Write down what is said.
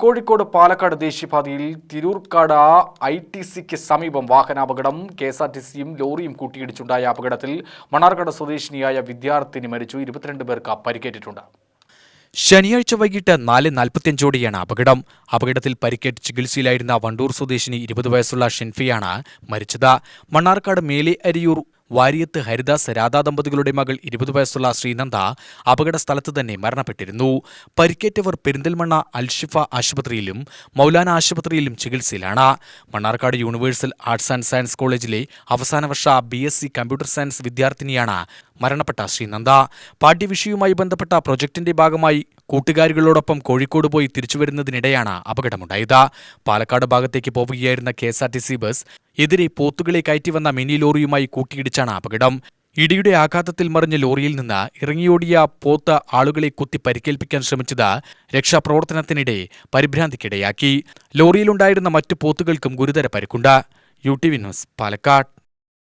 കോഴിക്കോട് പാലക്കാട് ദേശീയപാതയിൽ തിരൂർക്കാട് ITCക്ക് സമീപം വാഹനാപകടം. KSRTCയും ലോറിയും കൂട്ടിയിടിച്ചുണ്ടായ അപകടത്തിൽ മണ്ണാർക്കാട് സ്വദേശിനിയായ വിദ്യാർത്ഥിനി മരിച്ചു. 22 പേർക്ക് പരിക്കേറ്റിട്ടുണ്ട്. ശനിയാഴ്ച വൈകിട്ട് 4:45ഓടെയാണ് അപകടം. അപകടത്തിൽ പരിക്കേറ്റ് ചികിത്സയിലായിരുന്ന വണ്ടൂർ സ്വദേശിനി 20 വയസ്സുള്ള ഷിൻഫിയാണ് മരിച്ചത്. മണ്ണാർക്കാട് മേലെ അരിയൂർ വാരിയത്ത് ഹരിദാസ് രാധാ ദമ്പതികളുടെ മകൾ 20 വയസ്സുള്ള ശ്രീനന്ദ അപകട സ്ഥലത്ത് തന്നെ മരണപ്പെട്ടിരുന്നു. പരിക്കേറ്റവർ പെരിന്തൽമണ്ണ അൽഷിഫ ആശുപത്രിയിലും മൗലാന ആശുപത്രിയിലും ചികിത്സയിലാണ്. Mannarkkad universal arts and science കോളേജിലെ അവസാന വർഷ BSc കമ്പ്യൂട്ടർ സയൻസ് വിദ്യാർത്ഥിനിയാണ് മരണപ്പെട്ട ശ്രീനന്ദ. പാഠ്യവിഷയവുമായി ബന്ധപ്പെട്ട പ്രൊജക്ടിന്റെ ഭാഗമായി കൂട്ടുകാരികളോടൊപ്പം കോഴിക്കോട് പോയി തിരിച്ചുവരുന്നതിനിടെയാണ് അപകടമുണ്ടായത്. പാലക്കാട് ഭാഗത്തേക്ക് പോവുകയായിരുന്ന KSRTC ബസ് എതിരെ പോത്തുകളെ കയറ്റിവന്ന മിനി ലോറിയുമായി കൂട്ടിയിടിച്ചാണ് അപകടം. ഇടിയുടെ ആഘാതത്തിൽ മറിഞ്ഞ ലോറിയിൽ നിന്ന് ഇറങ്ങിയോടിയ പോത്ത് ആളുകളെ കുത്തി പരിക്കേൽപ്പിക്കാൻ ശ്രമിച്ചത് രക്ഷാപ്രവർത്തനത്തിനിടെ പരിഭ്രാന്തിക്കിടയാക്കി. ലോറിയിലുണ്ടായിരുന്ന മറ്റു പോത്തുകൾക്കും ഗുരുതര പരിക്കുണ്ട്. UTV news, Palakkad.